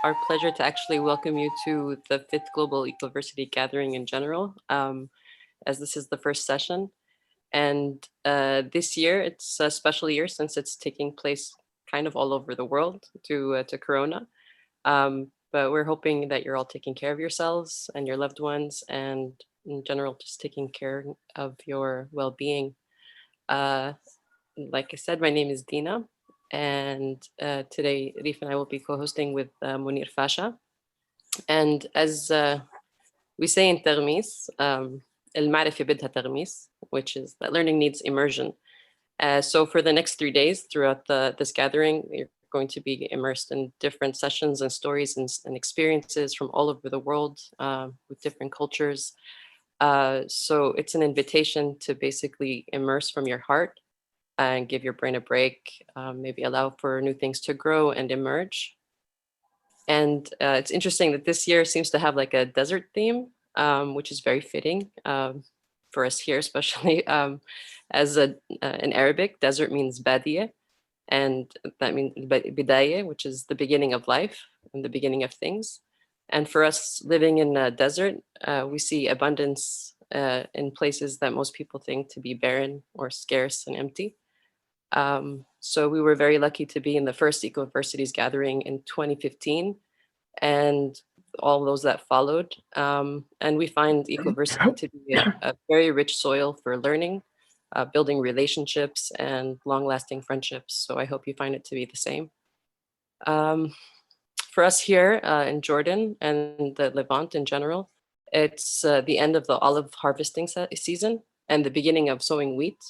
our pleasure to actually welcome you to the 5th Global Ecoversity Gathering in general, as this is the first session. And this year, it's a special year since it's taking place kind of all over the world due to Corona. But we're hoping that you're all taking care of yourselves and your loved ones, and in general, just taking care of your well-being. Like I said, my name is Dina, and today Reef and I will be co-hosting with Munir Fasheh. And as we say in Termis, المعرفة بدها تغميس, which is that learning needs immersion. So for the next 3 days throughout this gathering, you're going to be immersed in different sessions and stories and experiences from all over the world with different cultures. So it's an invitation to basically immerse from your heart and give your brain a break, maybe allow for new things to grow and emerge. And it's interesting that this year seems to have like a desert theme, which is very fitting for us here, especially as in Arabic, desert means badiyah, and that means bidayah, which is the beginning of life and the beginning of things. And for us living in a desert, we see abundance in places that most people think to be barren or scarce and empty. So we were very lucky to be in the first Ecoversities gathering in 2015 and all those that followed. And we find Ecoversity to be a very rich soil for learning, building relationships and long-lasting friendships. So I hope you find it to be the same. For us here in Jordan and the Levant in general, it's the end of the olive harvesting season and the beginning of sowing wheat.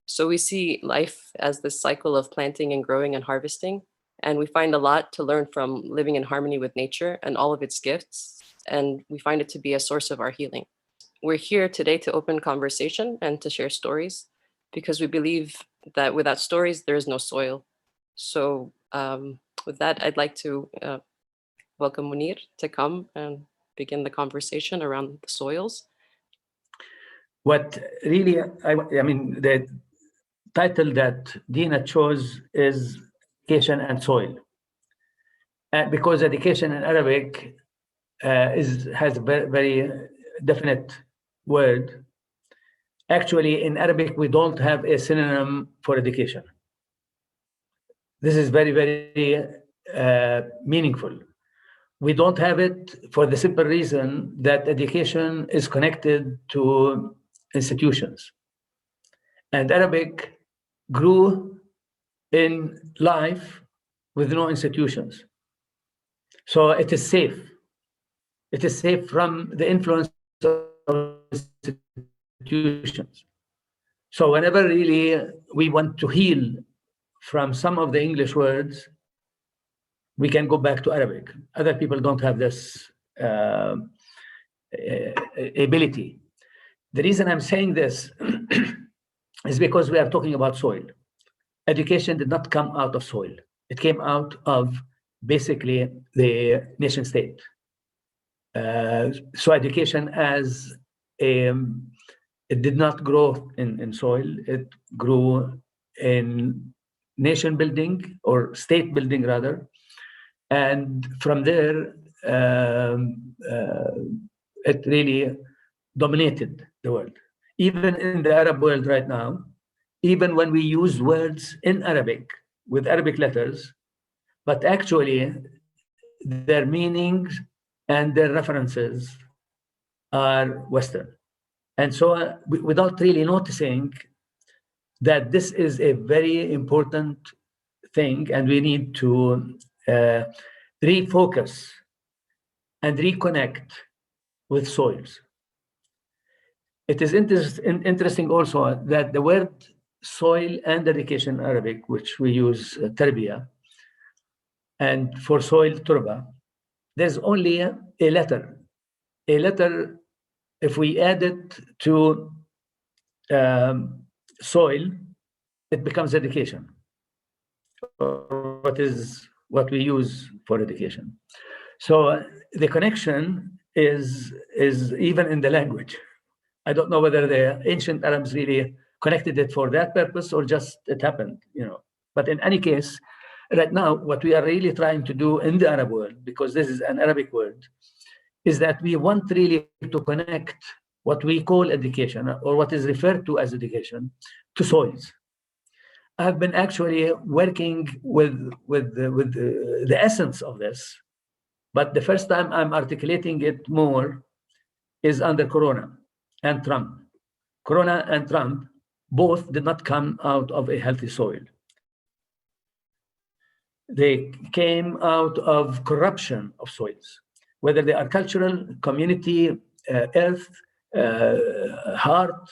So we see life as this cycle of planting and growing and harvesting. And we find a lot to learn from living in harmony with nature and all of its gifts. And we find it to be a source of our healing. We're here today to open conversation and to share stories, because we believe that without stories, there is no soil. So with that, I'd like to welcome Munir to come and begin the conversation around the soils. What really, I mean, the title that Dina chose is Education and Soil. Because education in Arabic has a very definite word. Actually, in Arabic, we don't have a synonym for education. This is very, very meaningful. We don't have it for the simple reason that education is connected to institutions. And Arabic grew in life with no institutions. So it is safe. It is safe from the influence of institutions. So whenever really we want to heal from some of the English words, we can go back to Arabic. Other people don't have this ability. The reason I'm saying this is because we are talking about soil. Education did not come out of soil. It came out of basically the nation state. So education as it did not grow in soil. It grew in nation building or state building rather. And from there, it really dominated the world. Even in the Arab world right now, even when we use words in Arabic with Arabic letters, but actually their meanings and their references are Western. And so without really noticing that this is a very important thing, and we need to refocus and reconnect with soils. It is interesting also that the word soil and education in Arabic, which we use tarbiyah, and for soil turba, there's only a letter. A letter, if we add it to soil, it becomes education. What we use for education. So the connection is even in the language. I don't know whether the ancient Arabs really connected it for that purpose or just it happened, you know. But in any case, right now, what we are really trying to do in the Arab world, because this is an Arabic word, is that we want really to connect what we call education, or what is referred to as education, to soils. I've been actually working with the essence of this, but the first time I'm articulating it more is under Corona and Trump. Corona and Trump both did not come out of a healthy soil. They came out of corruption of soils, whether they are cultural, community, earth, heart,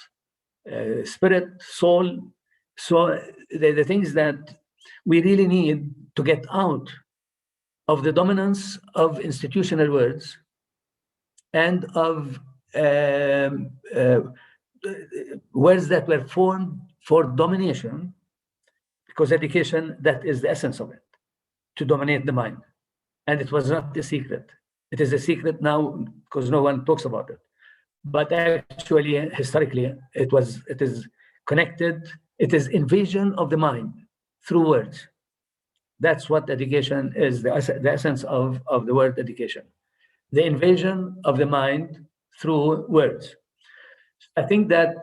spirit, soul. So the things that we really need to get out of the dominance of institutional words and of words that were formed for domination, because education, that is the essence of it, to dominate the mind. And it was not a secret. It is a secret now because no one talks about it. But actually, historically, it is connected. It is invasion of the mind through words. That's what education is, the essence of the word education. The invasion of the mind through words. I think that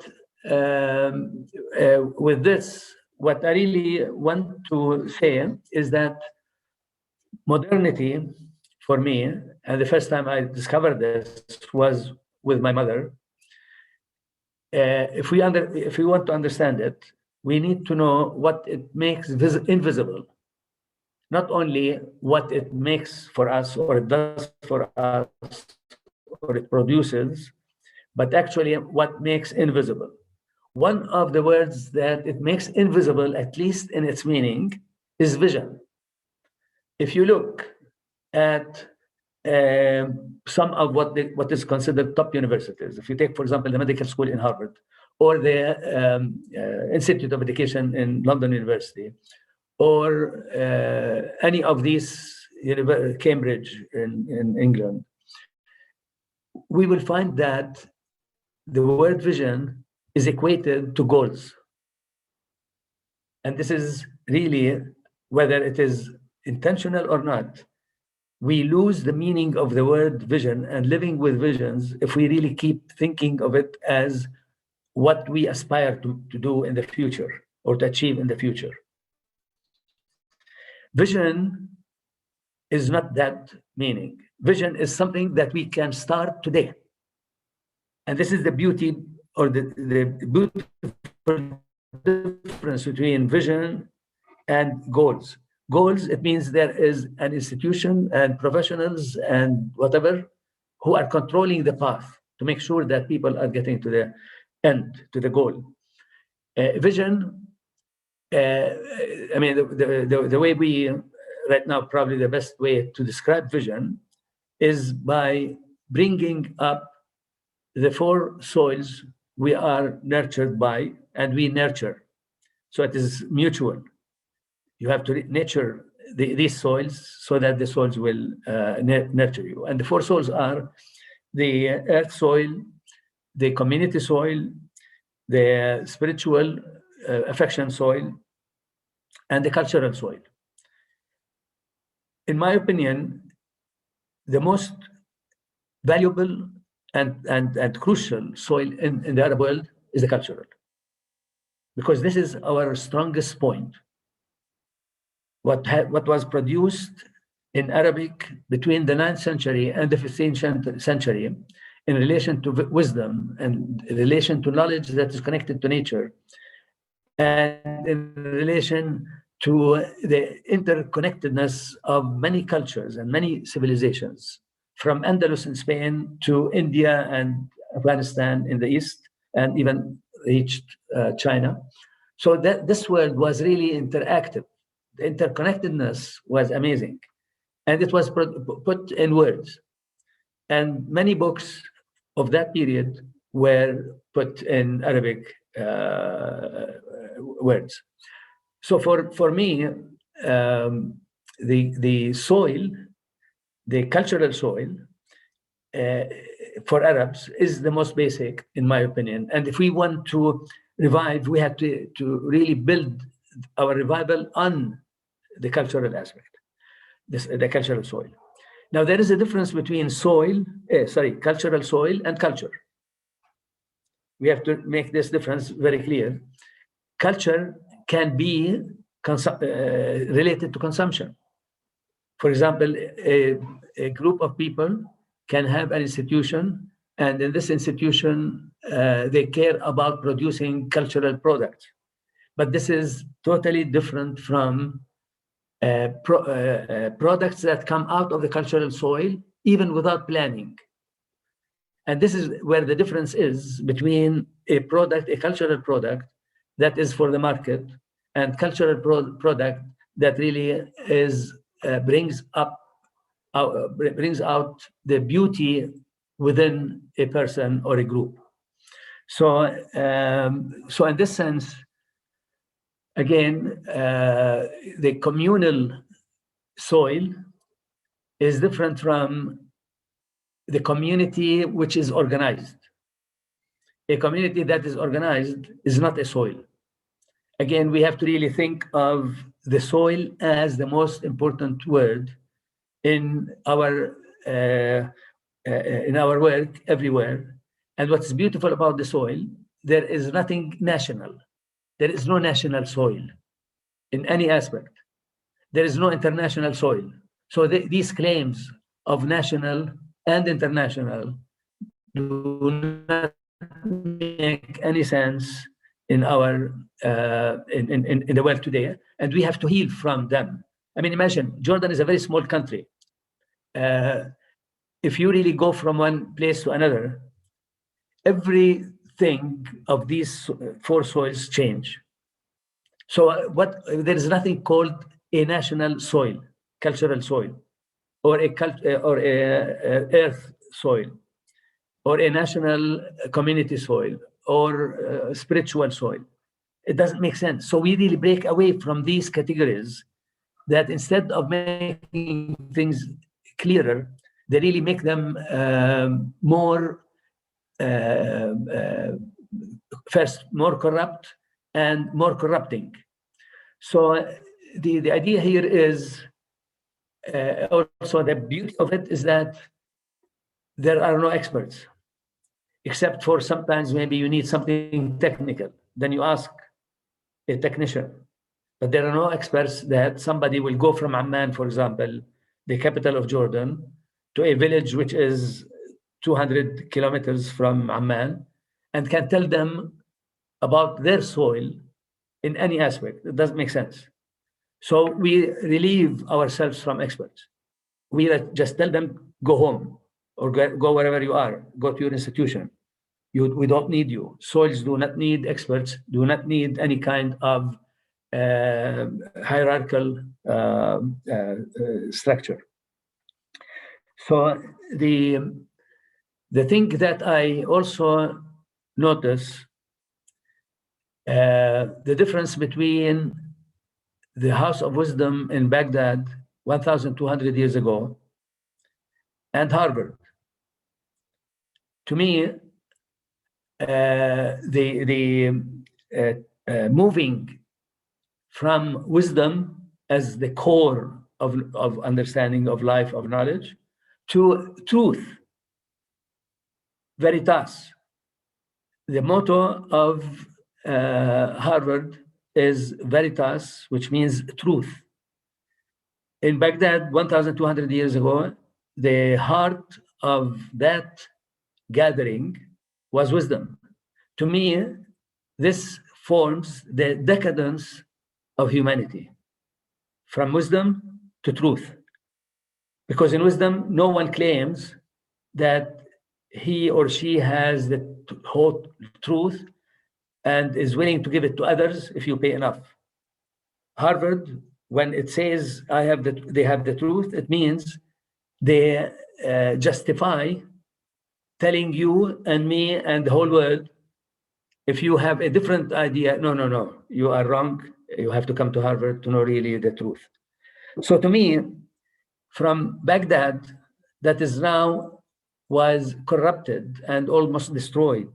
with this, what I really want to say is that modernity, for me, and the first time I discovered this was with my mother. If we want to understand it, we need to know what it makes invisible. Not only what it makes for us, or it does for us, or it produces, but actually what makes invisible. One of the words that it makes invisible, at least in its meaning, is vision. If you look at some of what is considered top universities, if you take, for example, the medical school in Harvard, or the Institute of Education in London University, or any of these, Cambridge in England, we will find that the word vision is equated to goals. And this is really, whether it is intentional or not, we lose the meaning of the word vision and living with visions if we really keep thinking of it as what we aspire to do in the future, or to achieve in the future. Vision is not that meaning. Vision is something that we can start today. And this is the beauty, or the beautiful difference between vision and goals. Goals, it means there is an institution and professionals and whatever who are controlling the path to make sure that people are getting to the end, to the goal. Vision, I mean, the way we, right now, probably the best way to describe vision is by bringing up the four soils we are nurtured by, and we nurture. So it is mutual. You have to nurture these soils so that the soils will nurture you. And the four soils are the earth soil, the community soil, the spiritual affection soil, and the cultural soil. In my opinion, the most valuable and crucial soil in the Arab world is the cultural, because this is our strongest point. What was produced in Arabic between the 9th century and the 15th century in relation to wisdom and in relation to knowledge that is connected to nature, and in relation to the interconnectedness of many cultures and many civilizations, from Andalus in Spain to India and Afghanistan in the east, and even reached China. So that this world was really interactive. The interconnectedness was amazing. And it was put in words. And many books of that period were put in Arabic words. So for me, the soil, the cultural soil for Arabs is the most basic, in my opinion. And if we want to revive, we have to really build our revival on the cultural aspect, the cultural soil. Now, there is a difference between cultural soil and culture. We have to make this difference very clear. Culture can be related to consumption. For example, a group of people can have an institution, and in this institution, they care about producing cultural products. But this is totally different from products that come out of the cultural soil, even without planning. And this is where the difference is between a cultural product that is for the market, and cultural product that really brings out the beauty within a person or a group. So in this sense, again, the communal soil is different from the community which is organized. A community that is organized is not a soil. Again, we have to really think of the soil as the most important word in our work everywhere. And what's beautiful about the soil, there is nothing national. There is no national soil in any aspect. There is no international soil. So these claims of national and international do not make any sense in our in the world today, and we have to heal from them. I mean, imagine Jordan is a very small country. If you really go from one place to another, everything of these four soils change. So there is nothing called a national soil, cultural soil, or a earth soil, or a national community soil, or spiritual soil. It doesn't make sense. So we really break away from these categories that, instead of making things clearer, they really make them more corrupt and more corrupting. So the idea here is also, the beauty of it is that there are no experts, except for sometimes maybe you need something technical, then you ask a technician. But there are no experts that somebody will go from Amman, for example, the capital of Jordan, to a village which is 200 kilometers from Amman, and can tell them about their soil in any aspect. It doesn't make sense. So we relieve ourselves from experts. We just tell them, go home, or go wherever you are, go to your institution. We don't need you. Soils do not need experts, do not need any kind of hierarchical structure. So the thing that I also notice, the difference between the House of Wisdom in Baghdad 1,200 years ago and Harvard. To me, moving from wisdom as the core of understanding of life, of knowledge, to truth, veritas. The motto of Harvard is veritas, which means truth. In Baghdad, 1,200 years ago, the heart of that gathering was wisdom. To me, this forms the decadence of humanity, from wisdom to truth. Because in wisdom, no one claims that he or she has the whole truth and is willing to give it to others if you pay enough. Harvard, when it says they have the truth, it means they justify telling you and me and the whole world, if you have a different idea, no, you are wrong. You have to come to Harvard to know really the truth. So to me, from Baghdad, that is now was corrupted and almost destroyed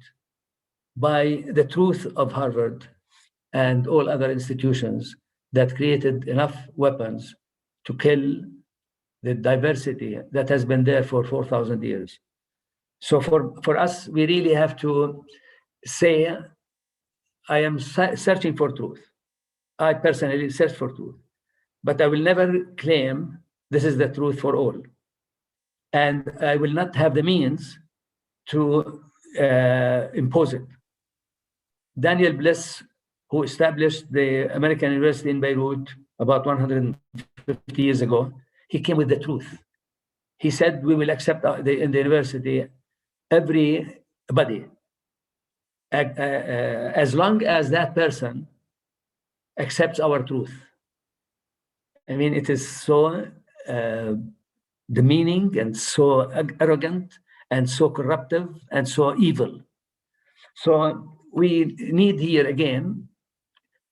by the truth of Harvard and all other institutions, that created enough weapons to kill the diversity that has been there for 4,000 years. So for us, we really have to say, I am searching for truth. I personally search for truth, but I will never claim this is the truth for all. And I will not have the means to impose it. Daniel Bliss, who established the American University in Beirut about 150 years ago, he came with the truth. He said, we will accept in the university everybody, as long as that person accepts our truth. I mean, it is so demeaning and so arrogant and so corruptive and so evil. So we need here again,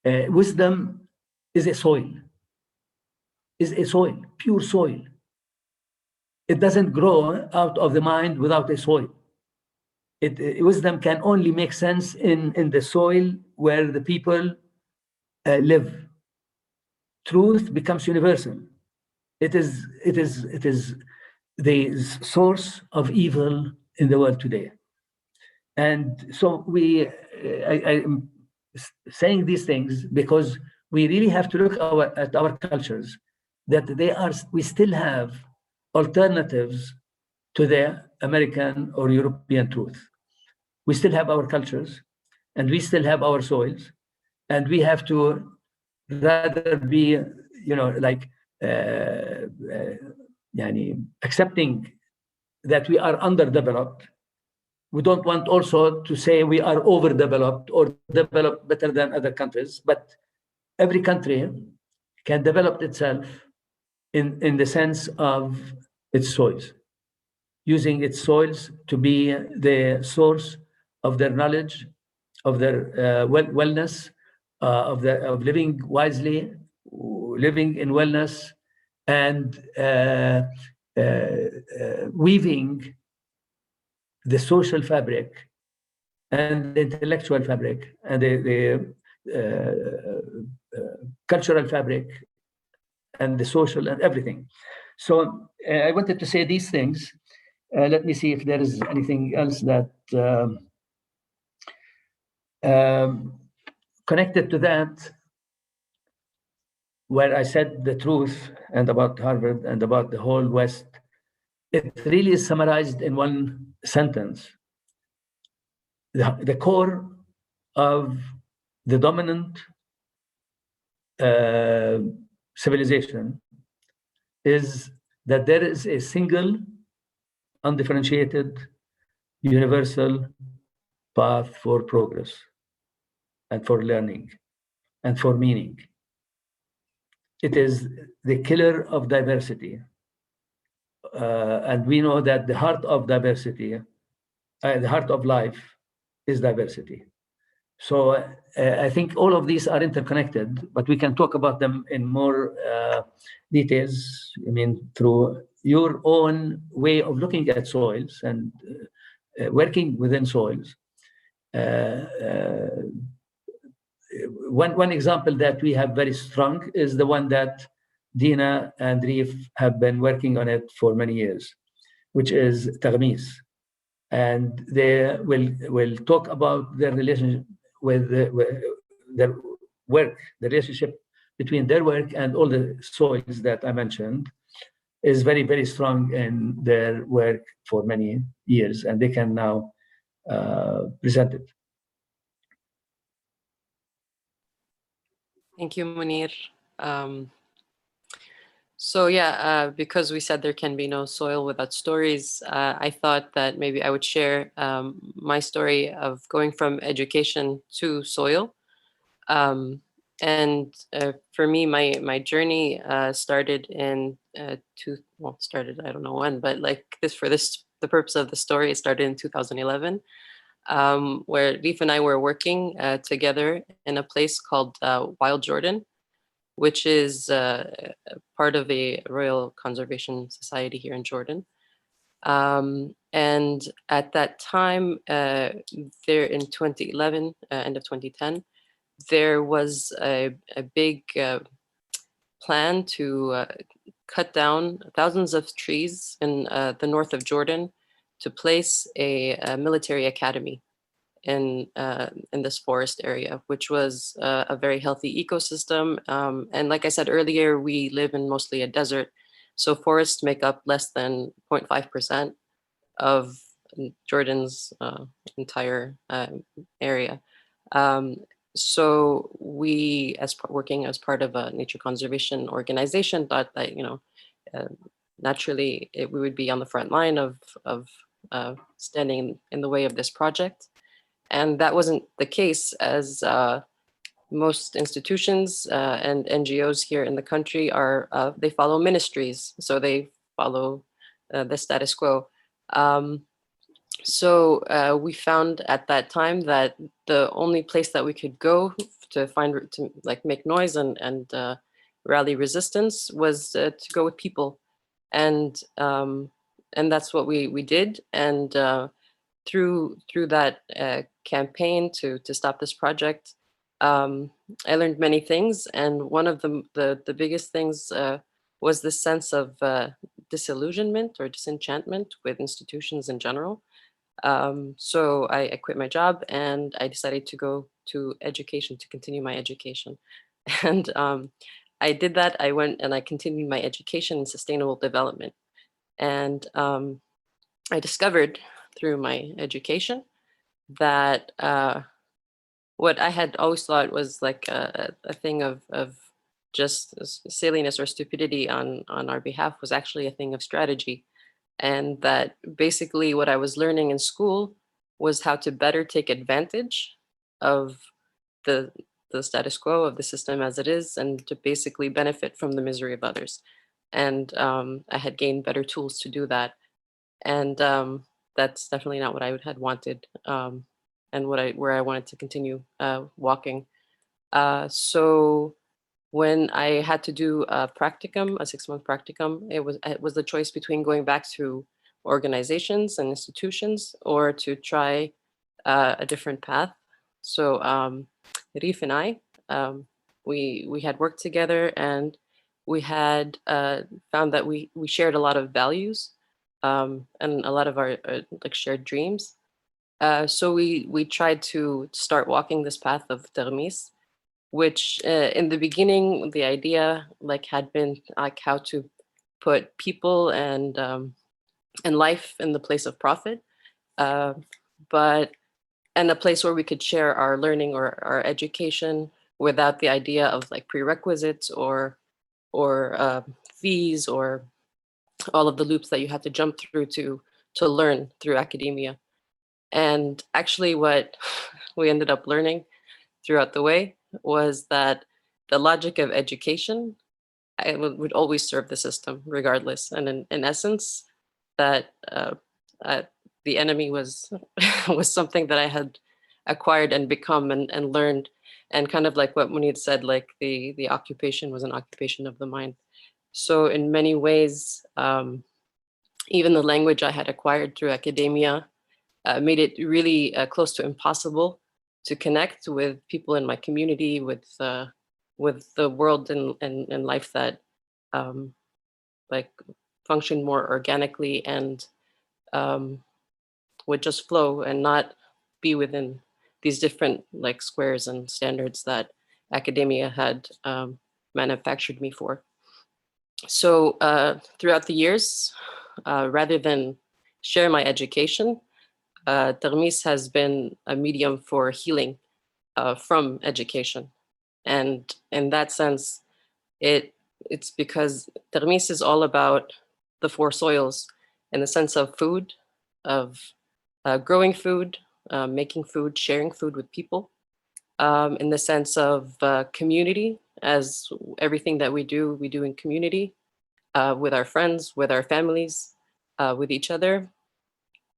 wisdom is a soil, pure soil. It doesn't grow out of the mind without a soil. Wisdom can only make sense in the soil where the people live. Truth becomes universal. It is the source of evil in the world today. And so I'm saying these things because we really have to look at our cultures, that we still have alternatives to the American or European truth. We still have our cultures, and we still have our soils, and we have to rather be, accepting that we are underdeveloped. We don't want also to say we are overdeveloped or developed better than other countries, but every country can develop itself in the sense of its soils, using its soils to be the source of their knowledge, of their wellness, of living wisely, living in wellness, and weaving the social fabric and the intellectual fabric and the cultural fabric and the social and everything. So I wanted to say these things. Let me see if there is anything else that connected to that, where I said the truth and about Harvard and about the whole West. It really is summarized in one sentence. The core of the dominant civilization is that there is a single, undifferentiated, universal path for progress and for learning and for meaning. It is the killer of diversity. And we know that the heart of diversity, the heart of life is diversity. So I think all of these are interconnected, but we can talk about them in more details. I mean, through your own way of looking at soils and working within soils. One example that we have very strong is the one that Dina and Reef have been working on it for many years, which is تغميس. And they will talk about their relationship with their work, the relationship between their work and all the soils that I mentioned is very, very strong in their work for many years, and they can now present it. Thank you, Munir. So yeah, because we said there can be no soil without stories, I thought that maybe I would share my story of going from education to soil. And for me, my journey started in I don't know when, but the purpose of the story, it started in 2011, where Reef and I were working together in a place called Wild Jordan, which is part of the Royal Conservation Society here in Jordan. And at that time, there in 2011, end of 2010, there was a big plan to cut down thousands of trees in the north of Jordan to place a military academy in this forest area, which was a very healthy ecosystem. And like I said earlier, we live in mostly a desert, so forests make up less than 0.5% of Jordan's entire area. So we, working as part of a nature conservation organization, thought that naturally we would be on the front line of standing in the way of this project. And that wasn't the case, as most institutions and NGOs here in the country they follow ministries, so they follow the status quo. So we found at that time that the only place that we could go to make noise and rally resistance was to go with people, and that's what we did. And through that campaign to stop this project, I learned many things, and one of the biggest things was the sense of disillusionment or disenchantment with institutions in general. So I quit my job and I decided to go to education, to continue my education. And I did that. I went and I continued my education in sustainable development. And I discovered through my education that what I had always thought was like a thing of just silliness or stupidity on our behalf was actually a thing of strategy. And that basically what I was learning in school was how to better take advantage of the status quo of the system as it is, and to basically benefit from the misery of others. And I had gained better tools to do that. And that's definitely not what I had wanted, and where I wanted to continue walking. So when I had to do a practicum, a 6-month practicum, it was the choice between going back to organizations and institutions or to try a different path. So Reef and I, we had worked together, and we had found that we shared a lot of values and a lot of our like shared dreams. So we tried to start walking this path of Termis, which in the beginning, the idea had been like how to put people and life in the place of profit, but and a place where we could share our learning or our education without the idea of like prerequisites or fees or all of the loops that you had to jump through to learn through academia. And actually what we ended up learning throughout the way was that the logic of education would always serve the system regardless. And in essence, that the enemy was was something that I had acquired and become and learned. And kind of like what Munir said, like the occupation was an occupation of the mind. So in many ways, even the language I had acquired through academia made it really close to impossible to connect with people in my community, with the world and life that like function more organically and would just flow and not be within these different like squares and standards that academia had manufactured me for. So throughout the years, rather than share my education, Termis has been a medium for healing from education. And in that sense, it's because Termis is all about the 4 soils in the sense of food, of growing food, making food, sharing food with people, in the sense of community, as everything that we do in community, with our friends, with our families, with each other,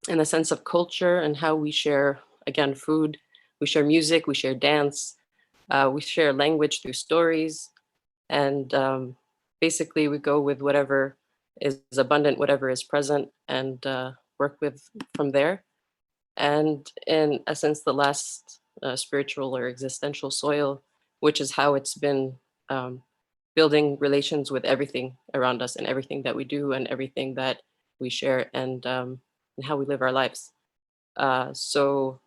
in the sense of culture and how we share, again, food, we share music, we share dance, we share language through stories, and basically we go with whatever is abundant, whatever is present, and work with from there. And in essence, the last spiritual or existential soil, which is how it's been building relations with everything around us and everything that we do and everything that we share and how we live our lives. So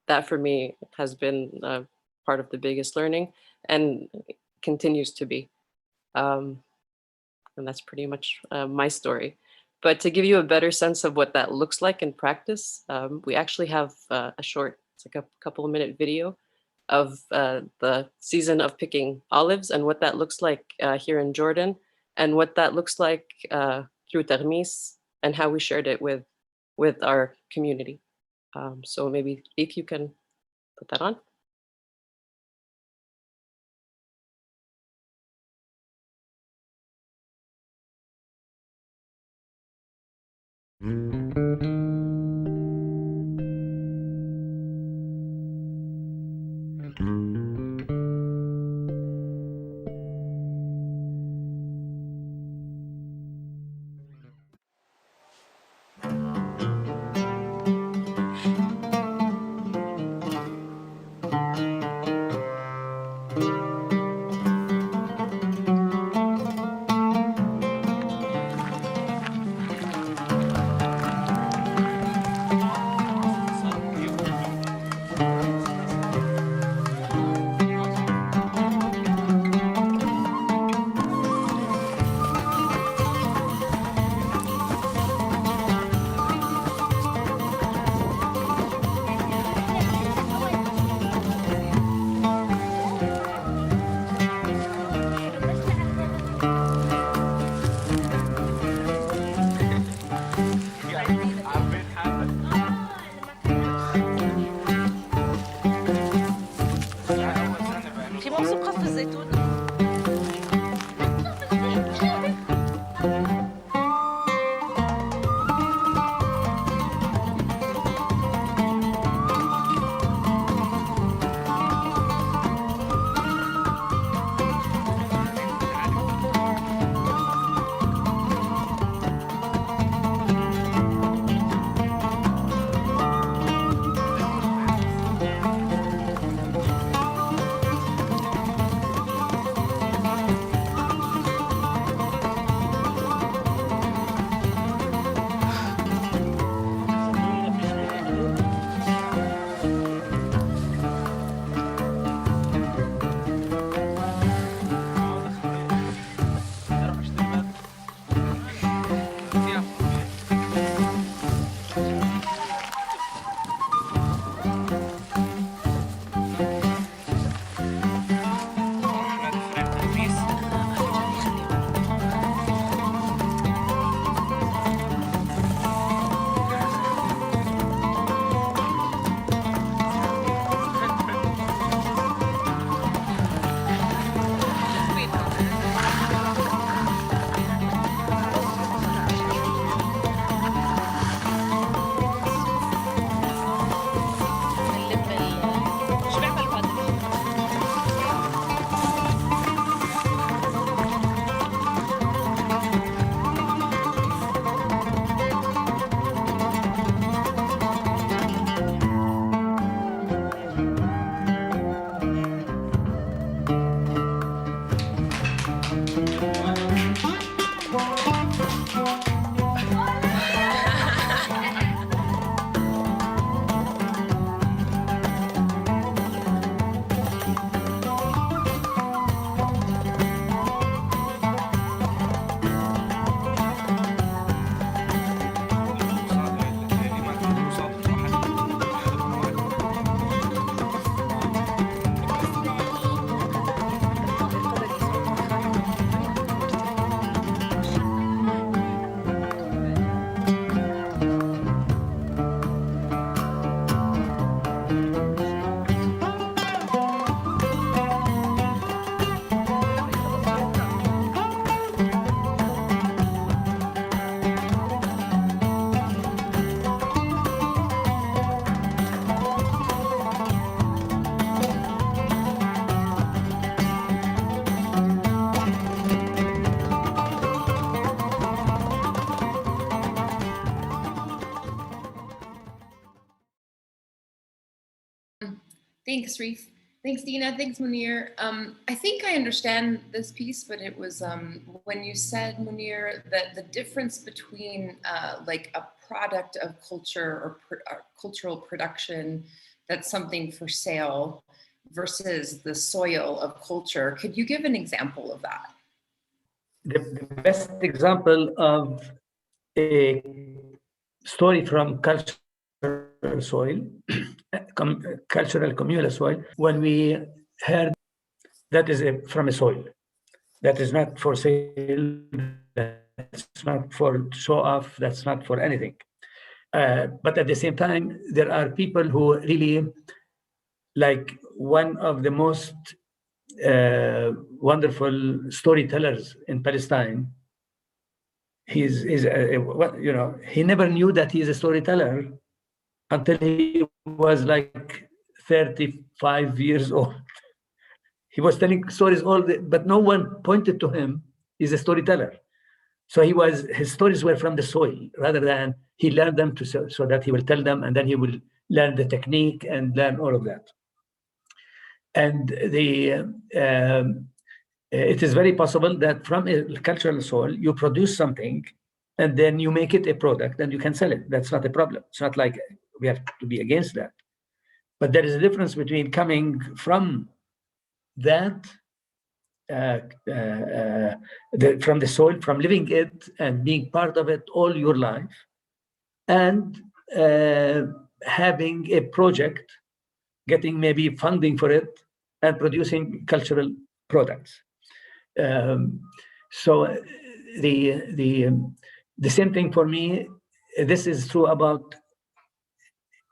that for me has been part of the biggest learning and continues to be. And that's pretty much my story. But to give you a better sense of what that looks like in practice, we actually have a short, it's like a couple of minute video of the season of picking olives and what that looks like here in Jordan and what that looks like through Termis and how we shared it with our community. So maybe if you can put that on. Thanks, Reef. Thanks, Dina. Thanks, Munir. I think I understand this piece, but it was when you said, Munir, that the difference between like a product of culture or cultural production that's something for sale versus the soil of culture. Could you give an example of that? The best example of a story from cultural soil, cultural communal soil, when we heard that is from a soil that is not for sale, that's not for show off, that's not for anything. But at the same time, there are people who really, like one of the most wonderful storytellers in Palestine. He's you know, he never knew that he's a storyteller until he was like 35 years old. He was telling stories but no one pointed to him. He's a storyteller. So his stories were from the soil, rather than he learned them so that he will tell them, and then he will learn the technique and learn all of that. And it is very possible that from a cultural soil, you produce something and then you make it a product and you can sell it. That's not a problem. It's not like we have to be against that. But there is a difference between coming from that, from the soil, from living it and being part of it all your life, and having a project, getting maybe funding for it, and producing cultural products. So the same thing for me. This is true about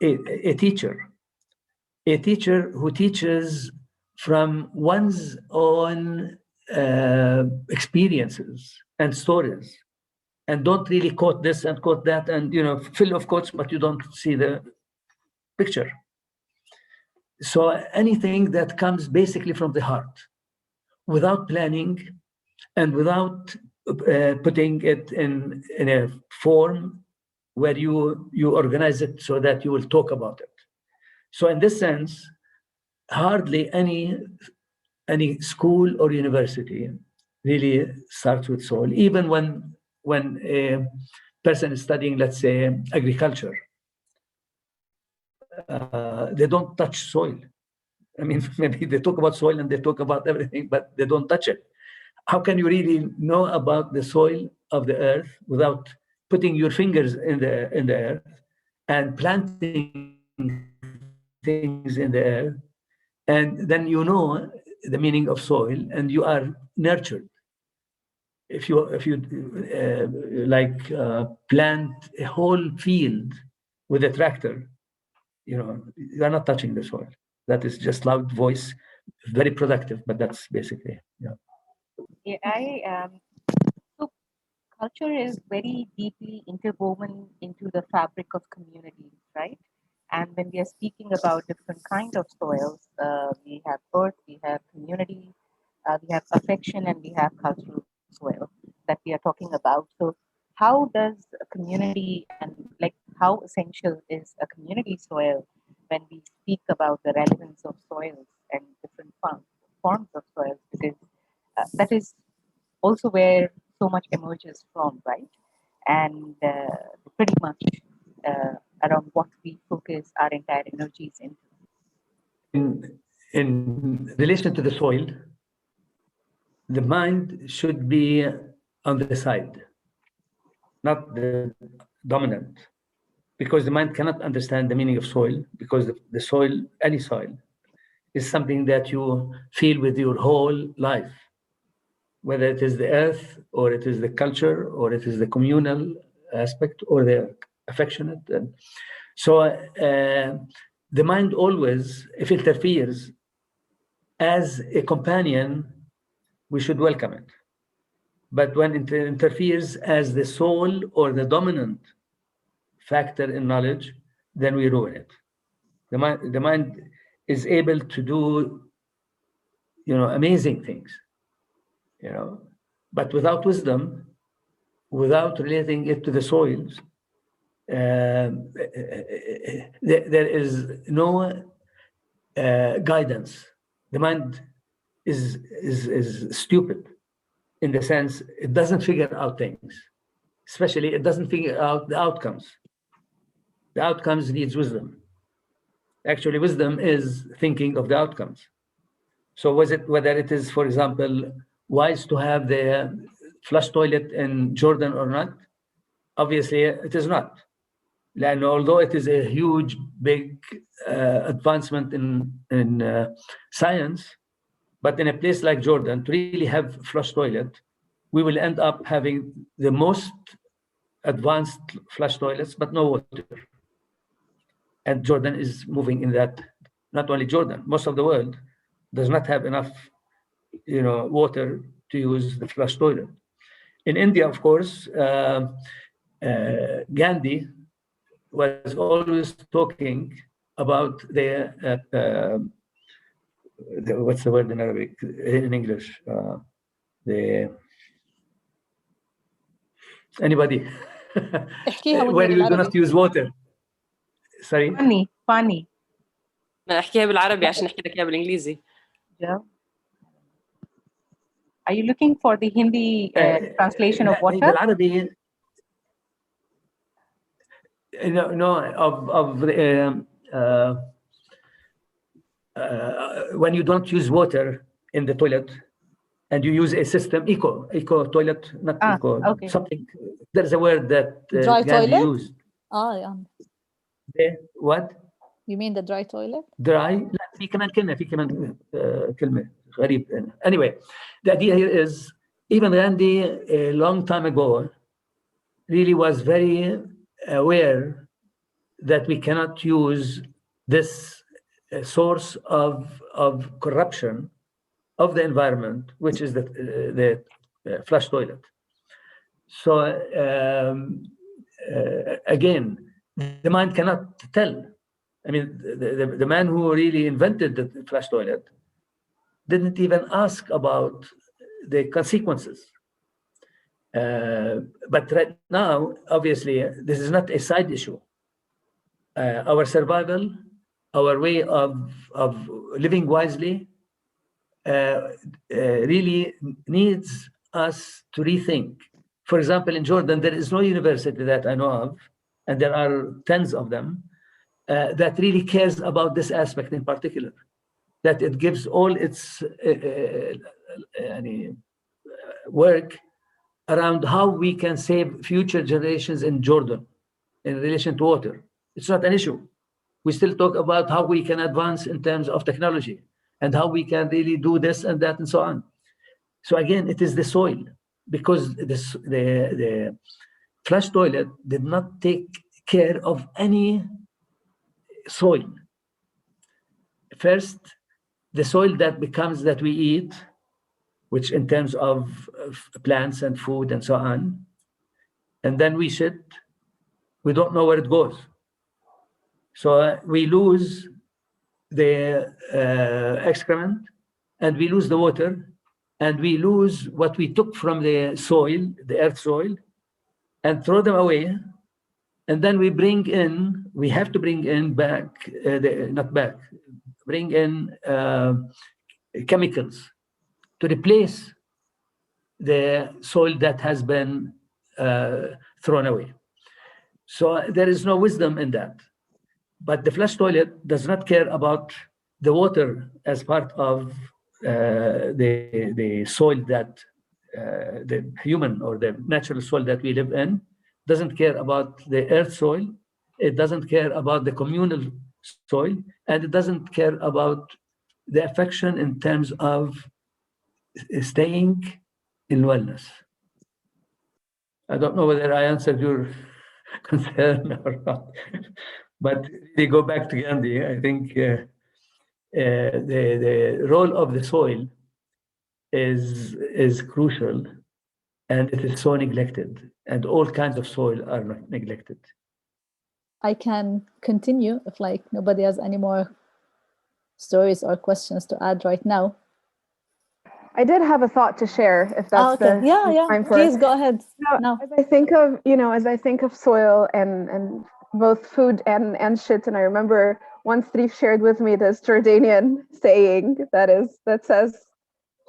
a teacher who teaches from one's own experiences and stories, and don't really quote this and quote that, and fill of quotes, but you don't see the picture. So anything that comes basically from the heart, without planning and without putting it in a form where you organize it so that you will talk about it. So in this sense, hardly any school or university really starts with soil. Even when a person is studying, let's say, agriculture, they don't touch soil. I mean, maybe they talk about soil and they talk about everything, but they don't touch it. How can you really know about the soil of the earth without putting your fingers in the earth and planting things in the earth? And then you know the meaning of soil, and you are nurtured. If you plant a whole field with a tractor, you are not touching the soil. That is just loud voice, very productive, but that's basically, So culture is very deeply interwoven into the fabric of communities, right? And when we are speaking about different kinds of soils, we have earth, we have community, we have affection, and we have cultural soil that we are talking about. So how does a community, and how essential is a community soil when we speak about the relevance of soils and different forms of soils? Because that is also where so much emerges from, right? And pretty much around what we focus our entire energies into. In relation to the soil, the mind should be on the side, not the dominant, because the mind cannot understand the meaning of soil, because the soil, any soil, is something that you feel with your whole life, whether it is the earth, or it is the culture, or it is the communal aspect, or the affectionate. And so the mind always, if it interferes as a companion, we should welcome it. But when it interferes as the soul or the dominant factor in knowledge, then we ruin it. The mind is able to do, amazing things, but without wisdom, without relating it to the soils, there is no guidance. The mind is stupid in the sense it doesn't figure out things. Especially, it doesn't figure out the outcomes. The outcomes needs wisdom. Actually, wisdom is thinking of the outcomes. So whether it is, for example, wise to have the flush toilet in Jordan or not? Obviously, it is not. And although it is a huge, big advancement in science, but in a place like Jordan, to really have flush toilet, we will end up having the most advanced flush toilets, but no water. And Jordan is moving in that. Not only Jordan, most of the world does not have enough, water to use the flush toilet. In India, of course, Gandhi was always talking about the what's the word in Arabic, in English? Anybody? Where you do not use water. Sorry. Funny. ما احكيها بالعربي عشان احكي لك اياها بالانجليزي. Yeah. Are you looking for the Hindi translation of water? بالعربي. No, when you don't use water in the toilet and you use a system, eco toilet, not eco, okay. something. There's a word that dry toilet used. What? You mean the dry toilet? Dry. لا في كمان كلمة غريب. Anyway, the idea here is even Gandhi a long time ago really was very aware that we cannot use this source of corruption of the environment, which is the flush toilet. So again, the mind cannot tell. I mean, the man who really invented the flush toilet didn't even ask about the consequences. But right now, obviously, this is not a side issue. Our survival, our way of living wisely, really needs us to rethink. For example, in Jordan, there is no university that I know of, and there are tens of them, that really cares about this aspect in particular, that it gives all its work around how we can save future generations in Jordan in relation to water. It's not an issue. We still talk about how we can advance in terms of technology and how we can really do this and that and so on. So again, it is the soil, because the flush toilet did not take care of any soil. First, the soil that we eat, which in terms of plants and food and so on, and then we shit, we don't know where it goes. So we lose the excrement, and we lose the water, and we lose what we took from the soil, the earth soil, and throw them away. And then we have to bring in chemicals to replace the soil that has been thrown away. So there is no wisdom in that. But the flush toilet does not care about the water as part of the soil that the human or the natural soil that we live in, doesn't care about the earth soil, it doesn't care about the communal soil, and it doesn't care about the affection in terms of staying in wellness. I don't know whether I answered your concern or not, but they go back to Gandhi. I think the role of the soil is crucial, and it is so neglected, and all kinds of soil are neglected. I can continue if nobody has any more stories or questions to add right now. I did have a thought to share, if that's okay. the time for Please it. go ahead. No. As I think of soil and both food and shit. And I remember once Reef shared with me this Jordanian saying that says,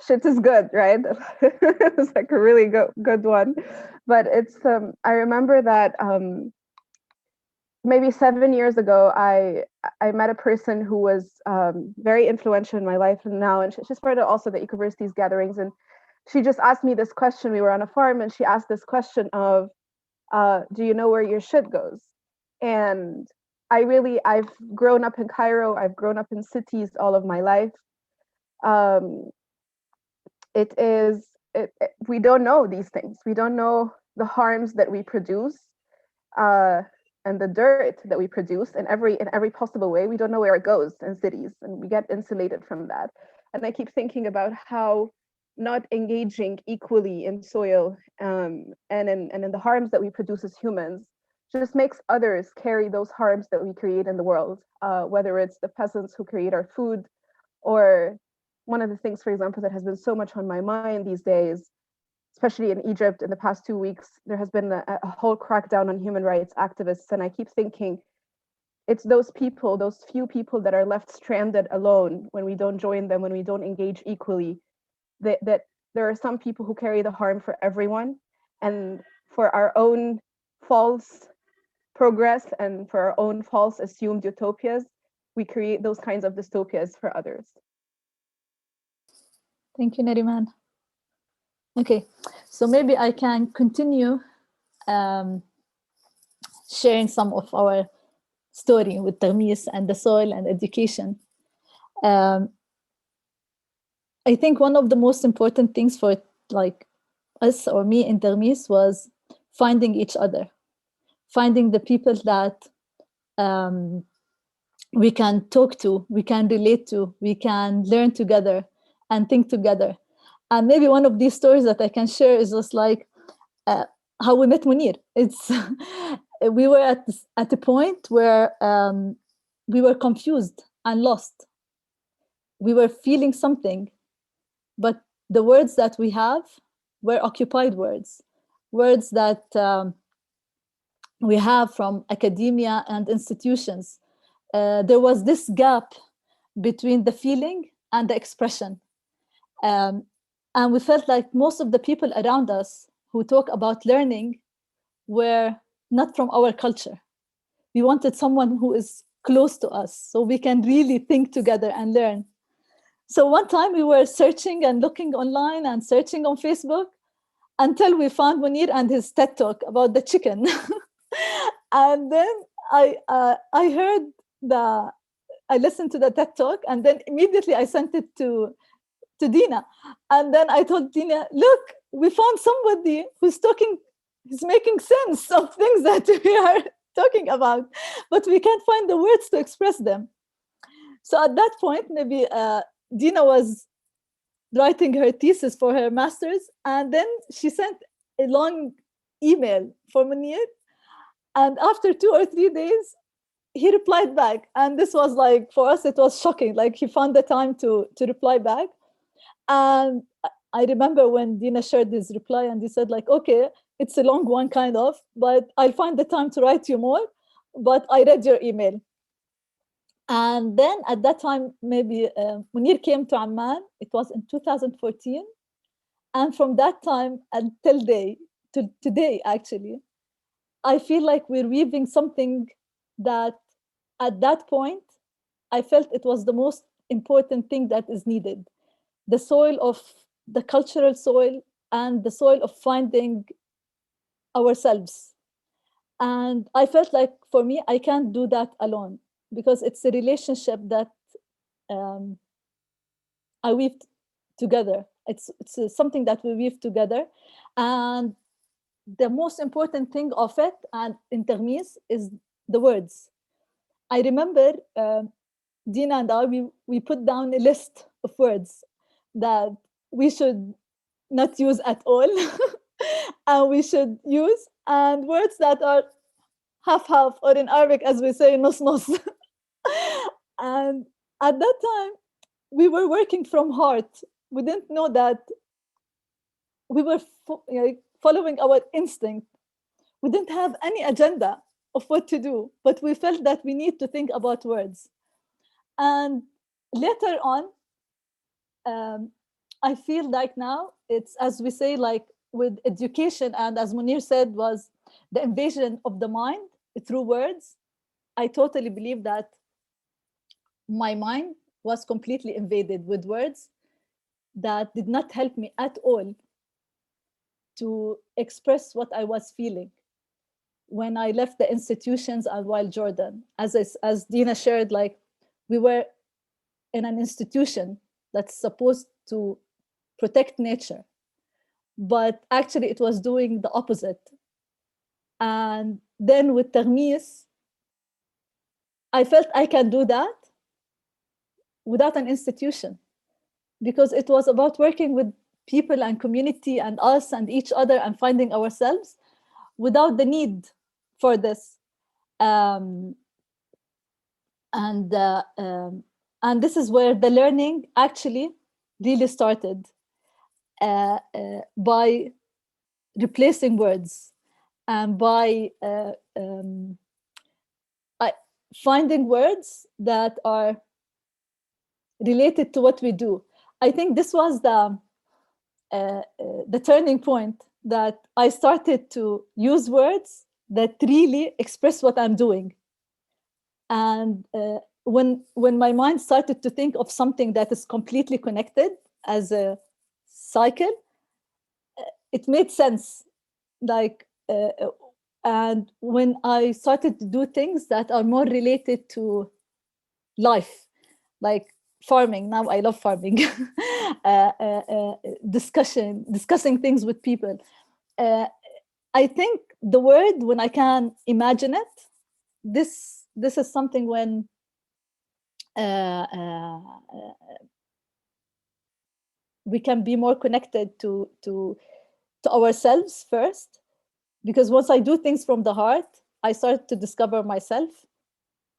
shit is good, right? It's like a really good one. But it's I remember that maybe 7 years ago, I met a person who was very influential in my life now, and she's part of also the Ecoversities gatherings. And she just asked me this question. We were on a farm, and she asked this question of, do you know where your shit goes? And I've grown up in Cairo. I've grown up in cities all of my life. We don't know these things. We don't know the harms that we produce, and the dirt that we produce in every possible way. We don't know where it goes in cities, and we get insulated from that. And I keep thinking about how not engaging equally in soil and in the harms that we produce as humans just makes others carry those harms that we create in the world, whether it's the peasants who create our food, or one of the things, for example, that has been so much on my mind these days, especially in Egypt in the past 2 weeks, there has been a whole crackdown on human rights activists. And I keep thinking, it's those people, those few people that are left stranded alone when we don't join them, when we don't engage equally, that there are some people who carry the harm for everyone. And for our own false progress and for our own false assumed utopias, we create those kinds of dystopias for others. Thank you, Nariman. Okay, so maybe I can continue sharing some of our story with Termis and the soil and education. I think one of the most important things for like us or me in Termis was finding each other, finding the people that we can talk to, we can relate to, we can learn together and think together. And maybe one of these stories that I can share is just like how we met Munir. It's we were at a point where we were confused and lost. We were feeling something, but the words that we have were occupied words that we have from academia and institutions. There was this gap between the feeling and the expression. And we felt like most of the people around us who talk about learning were not from our culture. We wanted someone who is close to us so we can really think together and learn. So one time we were searching and looking online and searching on Facebook until we found Munir and his TED Talk about the chicken. And then I listened to the TED Talk, and then immediately I sent it to Dina. And then I told Dina, look, we found somebody who's making sense of things that we are talking about, but we can't find the words to express them. So at that point, maybe Dina was writing her thesis for her master's, and then she sent a long email for Munir. And after 2 or 3 days, he replied back. And this was like, for us, it was shocking. Like he found the time to reply back. And I remember when Dina shared his reply and he said like, okay, it's a long one kind of, but I'll find the time to write you more, but I read your email. And then at that time, maybe Munir came to Amman. It was in 2014. And from that time until today, actually, I feel like we're weaving something that at that point, I felt it was the most important thing that is needed. The soil of the cultural soil and the soil of finding ourselves. And I felt like for me, I can't do that alone because it's a relationship that I weave together. It's something that we weave together. And the most important thing of it and in Termis is the words. I remember Dina and I, we put down a list of words that we should not use at all and we should use, and words that are half-half, or in Arabic, as we say, nos-nos. And at that time, we were working from heart. We didn't know that we were following our instinct. We didn't have any agenda of what to do, but we felt that we need to think about words. And later on, I feel like now it's, as we say, like with education, and as Munir said, was the invasion of the mind through words. I totally believe that my mind was completely invaded with words that did not help me at all to express what I was feeling when I left the institutions and while Jordan. As Dina shared, like we were in an institution that's supposed to protect nature, but actually it was doing the opposite. And then with Termis, I felt I can do that without an institution, because it was about working with people and community and us and each other and finding ourselves without the need for this. And this is where the learning actually really started, by replacing words and by finding words that are related to what we do. I think this was the turning point, that I started to use words that really express what I'm doing. And when my mind started to think of something that is completely connected as a cycle, it made sense. Like, and when I started to do things that are more related to life, like farming. Now I love farming. Discussing things with people. I think the word, when I can imagine it, this is something when we can be more connected to ourselves first, because once I do things from the heart, I start to discover myself,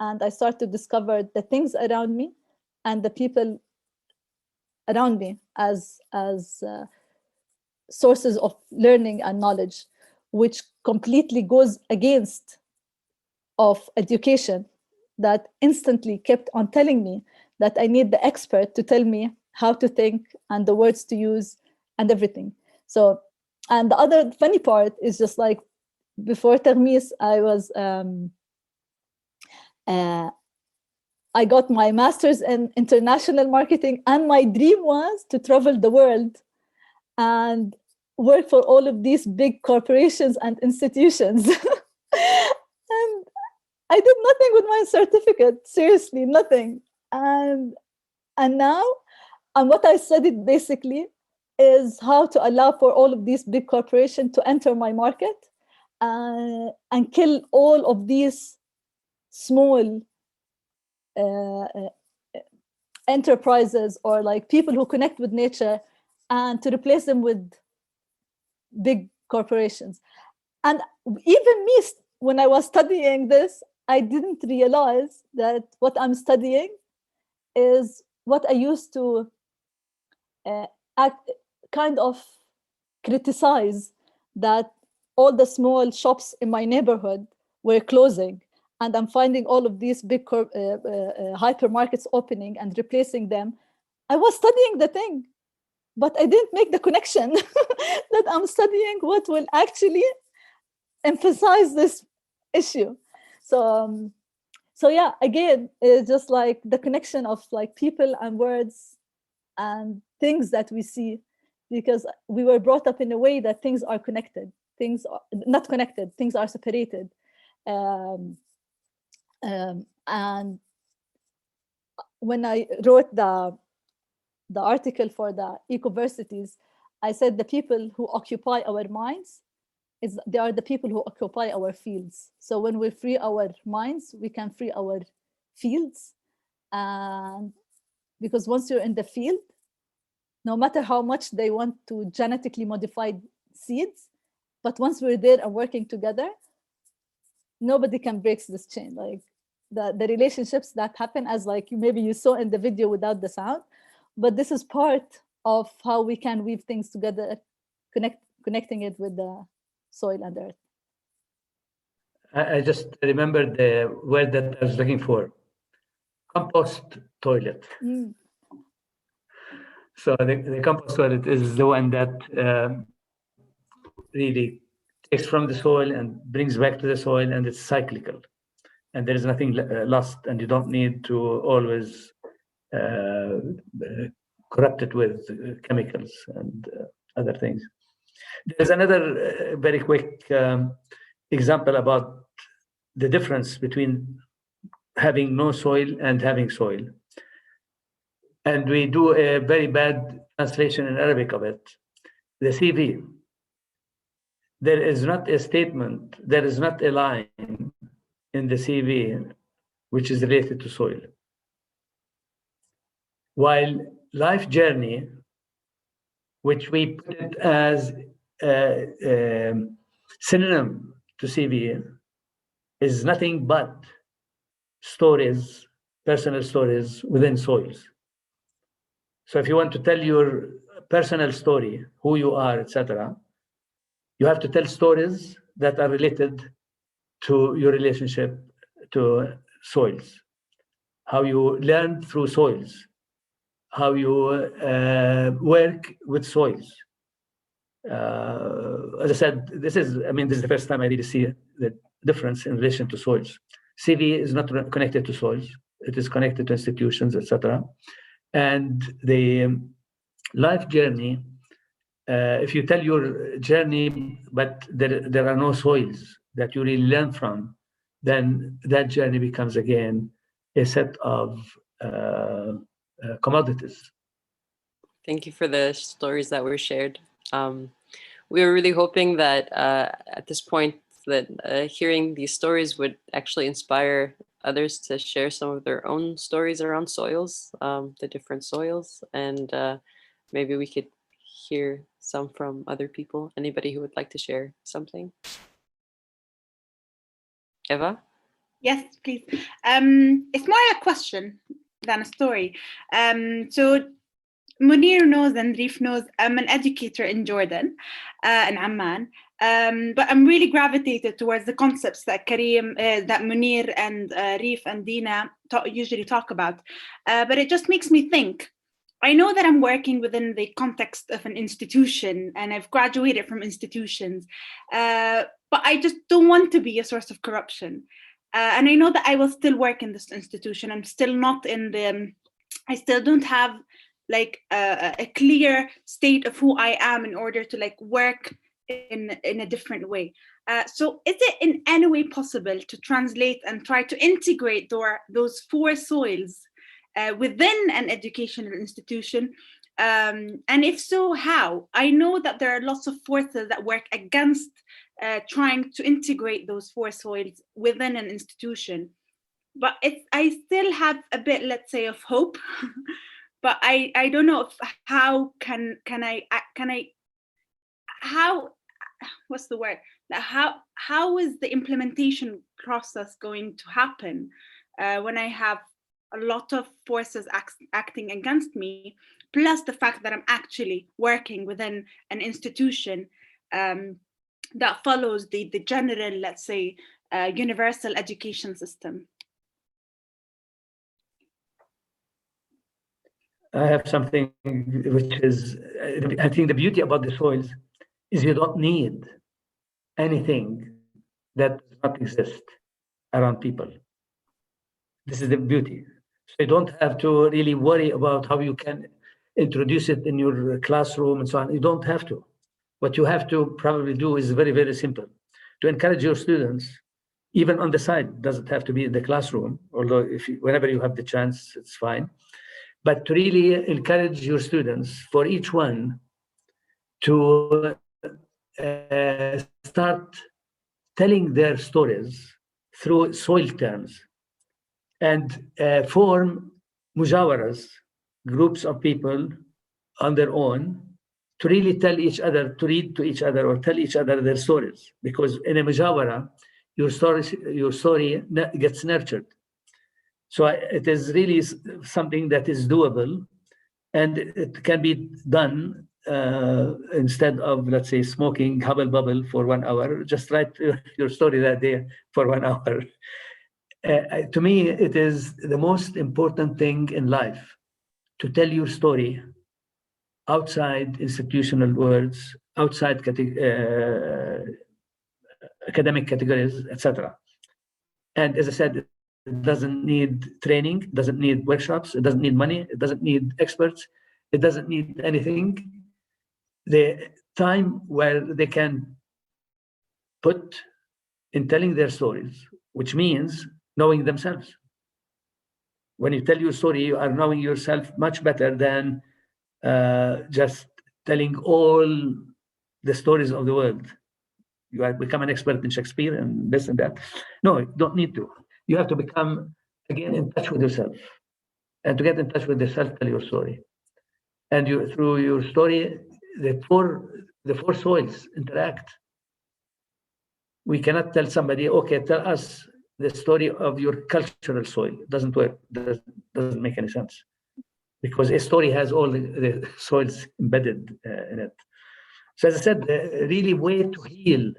and I start to discover the things around me and the people around me as sources of learning and knowledge, which completely goes against of education, that instantly kept on telling me that I need the expert to tell me how to think and the words to use and everything. So, and the other funny part is just like, before Termis, I was I got my master's in international marketing, and my dream was to travel the world and work for all of these big corporations and institutions. And I did nothing with my certificate, seriously, nothing. And now, and what I studied basically is how to allow for all of these big corporations to enter my market, and kill all of these small enterprises, or like people who connect with nature, and to replace them with big corporations. And even me, when I was studying this, I didn't realize that what I'm studying is what I used to kind of criticize, that all the small shops in my neighborhood were closing, and I'm finding all of these big hypermarkets opening and replacing them. I was studying the thing, but I didn't make the connection that I'm studying what will actually emphasize this issue. So yeah, again, it's just like the connection of like people and words and things that we see, because we were brought up in a way that things are connected, things are not connected, things are separated. And when I wrote the article for the Ecoversities, I said the people who occupy our minds, they are the people who occupy our fields. So when we free our minds, we can free our fields. And because once you're in the field, no matter how much they want to genetically modify seeds, but once we're there and working together, nobody can break this chain. Like the relationships that happen, as like maybe you saw in the video without the sound, but this is part of how we can weave things together, connecting it with the soil and earth. I just remembered the word that I was looking for. Compost toilet. Mm. So the compost toilet is the one that really takes from the soil and brings back to the soil, and it's cyclical. And there is nothing lost, and you don't need to always corrupt it with chemicals and other things. There's another very quick example about the difference between having no soil and having soil. And we do a very bad translation in Arabic of it. The CV. There is not a statement, there is not a line in the CV which is related to soil. While life journey, which we put it as a synonym to CV, is nothing but stories, personal stories within soils. So if you want to tell your personal story, who you are, etc., you have to tell stories that are related to your relationship to soils, how you learn through soils, how you work with soils. As I said, this is the first time I really see the difference in relation to soils. CV is not connected to soils. It is connected to institutions, etc. And the life journey, if you tell your journey, but there are no soils that you really learn from, then that journey becomes again a set of commodities. Thank you for the stories that were shared. We were really hoping that at this point that hearing these stories would actually inspire others to share some of their own stories around soils, the different soils, and maybe we could hear some from other people. Anybody who would like to share something? Eva? Yes, please. It's more a question than a story. So Munir knows and Reef knows I'm an educator in Jordan, in Amman. But I'm really gravitated towards the concepts that Karim, that Munir and Reef and Dina usually talk about. But it just makes me think. I know that I'm working within the context of an institution and I've graduated from institutions, but I just don't want to be a source of corruption. And I know that I will still work in this institution. I'm still not in the, I still don't have like a clear state of who I am in order to like work in a different way. So is it in any way possible to translate and try to integrate those four soils within an educational institution? And if so, how? I know that there are lots of forces that work against trying to integrate those four soils within an institution. But I still have a bit, let's say, of hope. But I don't know how can I what's the word? How is the implementation process going to happen when I have a lot of forces acting against me, plus the fact that I'm actually working within an institution that follows the general, let's say, universal education system? I have something which is, I think the beauty about the soils is you don't need anything that does not exist around people. This is the beauty. So you don't have to really worry about how you can introduce it in your classroom and so on. You don't have to. What you have to probably do is very, very simple. To encourage your students, even on the side, doesn't have to be in the classroom, although whenever you have the chance, it's fine. But to really encourage your students, for each one, to start telling their stories through soil terms and form mujawaras, groups of people on their own, to really tell each other, to read to each other or tell each other their stories. Because in a mujawara, your story gets nurtured. So it is really something that is doable, and it can be done instead of, let's say, smoking hubble bubble for 1 hour, just write your story that day for 1 hour. To me, it is the most important thing in life to tell your story outside institutional words, outside academic categories, etc. And as I said, it doesn't need training, it doesn't need workshops, it doesn't need money, it doesn't need experts, it doesn't need anything. The time where they can put in telling their stories, which means knowing themselves. When you tell your story, you are knowing yourself much better than just telling all the stories of the world. You have become an expert in Shakespeare and this and that. No, you don't need to. You have to become, again, in touch with yourself. And to get in touch with yourself, tell your story. And through your story, the four soils interact. We cannot tell somebody, okay, tell us the story of your cultural soil. It doesn't work. It doesn't make any sense. Because a story has all the soils embedded in it. So as I said, the really way to heal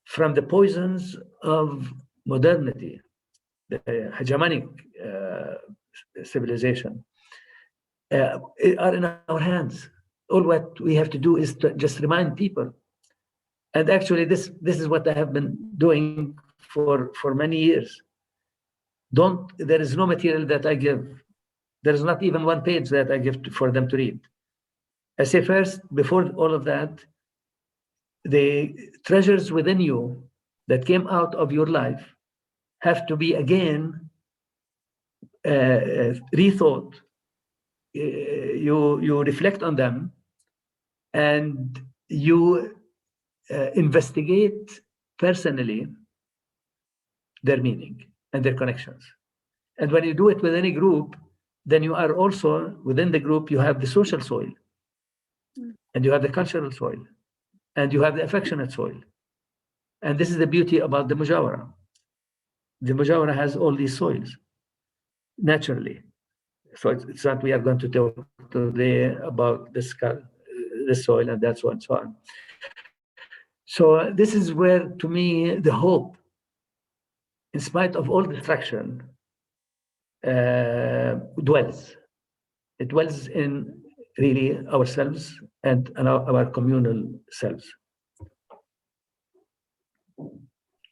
from the poisons of modernity, the hegemonic civilization, are in our hands. All what we have to do is to just remind people. And actually, this is what I have been doing for many years. There is no material that I give. There is not even one page that I give for them to read. I say first, before all of that, the treasures within you that came out of your life have to be again rethought. You reflect on them and you investigate personally their meaning and their connections. And when you do it within a group, then you are also, within the group, you have the social soil, and you have the cultural soil, and you have the affectionate soil. And this is the beauty about the Mujawara. The Mujawara has all these soils, naturally. So it's not we are going to talk today about this soil and that soil and so on. So this is where, to me, the hope, in spite of all destruction, dwells. It dwells in really ourselves and our communal selves.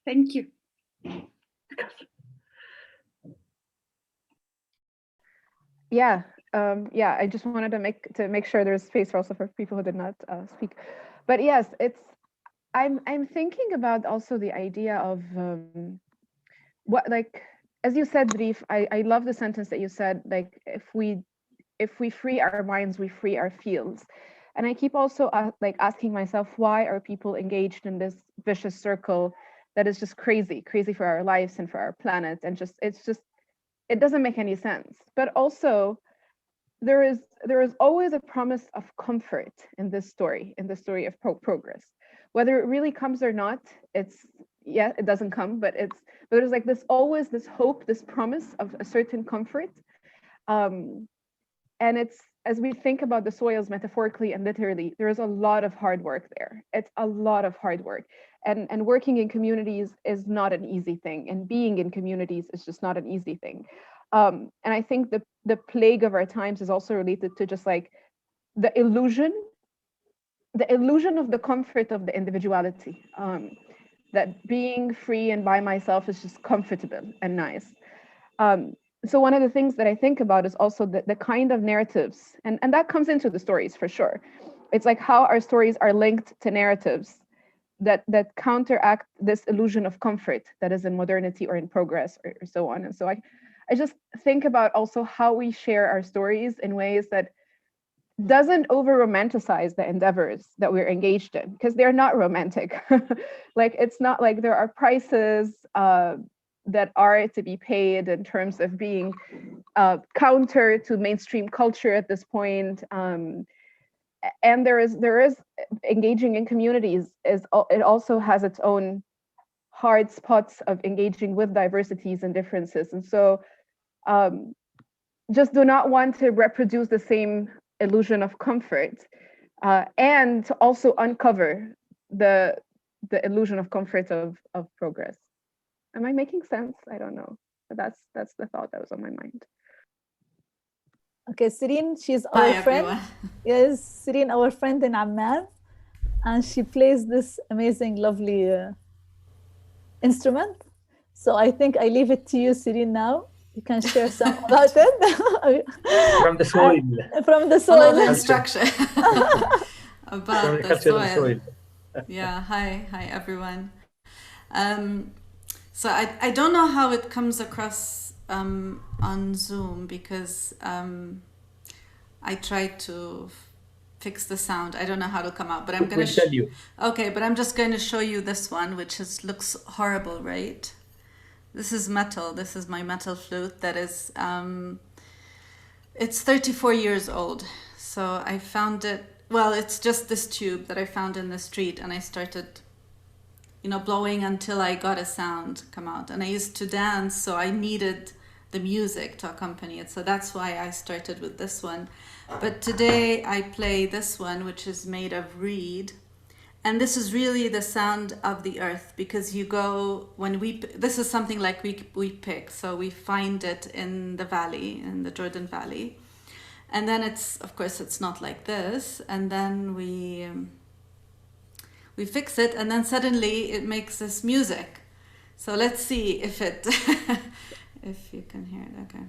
Thank you. Yeah, I just wanted to make sure there's space also for people who did not speak. But yes, I'm thinking about also the idea of what, like, as you said, Reef, I love the sentence that you said, like, if we free our minds, we free our fields. And I keep also like asking myself, why are people engaged in this vicious circle that is just crazy for our lives and for our planet, and it doesn't make any sense. But also, there is always a promise of comfort in this story of progress. Whether it really comes or not, it doesn't come, but there's like always this hope, this promise of a certain comfort. And it's, as we think about the soils metaphorically and literally, there is a lot of hard work there. It's a lot of hard work. And working in communities is not an easy thing. And being in communities is just not an easy thing. And I think the plague of our times is also related to just like the illusion of the comfort of the individuality. That being free and by myself is just comfortable and nice. So one of the things that I think about is also the kind of narratives, and that comes into the stories for sure. It's like how our stories are linked to narratives that counteract this illusion of comfort that is in modernity or in progress or so on. And so I just think about also how we share our stories in ways that doesn't over romanticize the endeavors that we're engaged in, because they're not romantic. Like, it's not like there are prices that are to be paid in terms of being counter to mainstream culture at this point. And there is engaging in communities it also has its own hard spots of engaging with diversities and differences. And so just do not want to reproduce the same illusion of comfort. and to also uncover the illusion of comfort of progress. Am I making sense? I don't know, but that's the thought that was on my mind. Okay, Sirine, she's Hi, our friend. everyone. Yes, Sirine, our friend in Amman, and she plays this amazing, lovely instrument. So I think I leave it to you, Sirine, now. You can share some about it. From the soil. From the A soil. little instruction about From the the culture of the soil. soil. Yeah, hi everyone. So I don't know how it comes across on Zoom because I tried to fix the sound. I don't know how to come out, but I'm going to tell you. Okay, but I'm just going to show you this one, which looks horrible, right? This is metal. This is my metal flute that is, it's 34 years old. So I found it, well, it's just this tube that I found in the street, and I started, blowing until I got a sound come out. And I used to dance, so I needed the music to accompany it. So that's why I started with this one. But today I play this one, which is made of reed. And this is really the sound of the earth, because this is something like we pick. So we find it in the valley, in the Jordan Valley. And then of course, it's not like this. And then we fix it, and then suddenly it makes this music. So let's see if if you can hear it, okay.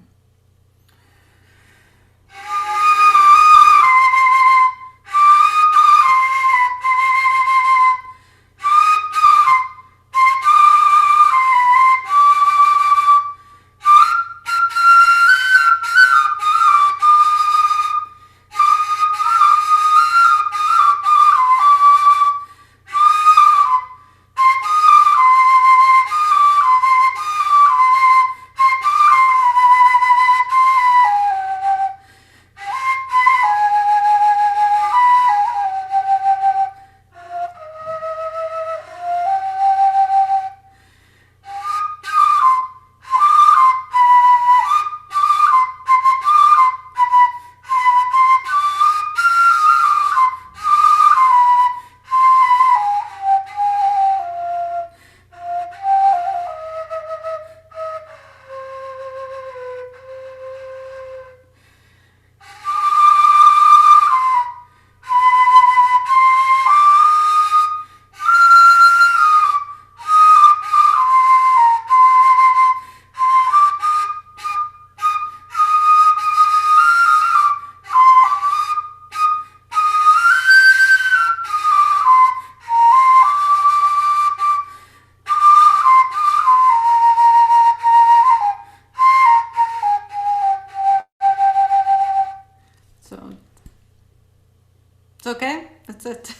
Okay, that's it.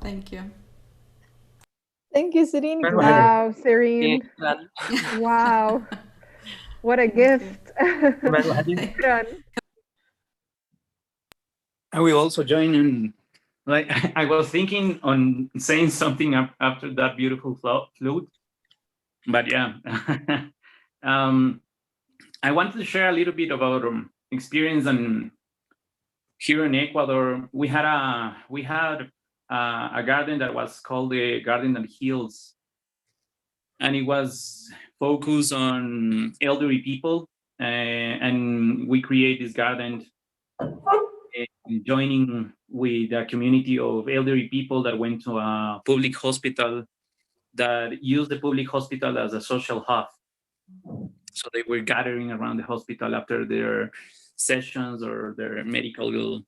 Thank you. Thank you, Sirine. Wow, Sirine. Wow. What a gift. I will also join in. Like, I was thinking on saying something after that beautiful flute, but yeah. I wanted to share a little bit about experience and here in Ecuador, we had a garden that was called the Garden that Heals, and it was focused on elderly people, and we create this garden joining with a community of elderly people that went to a public hospital that used the public hospital as a social hub. So they were gathering around the hospital after their sessions or their medical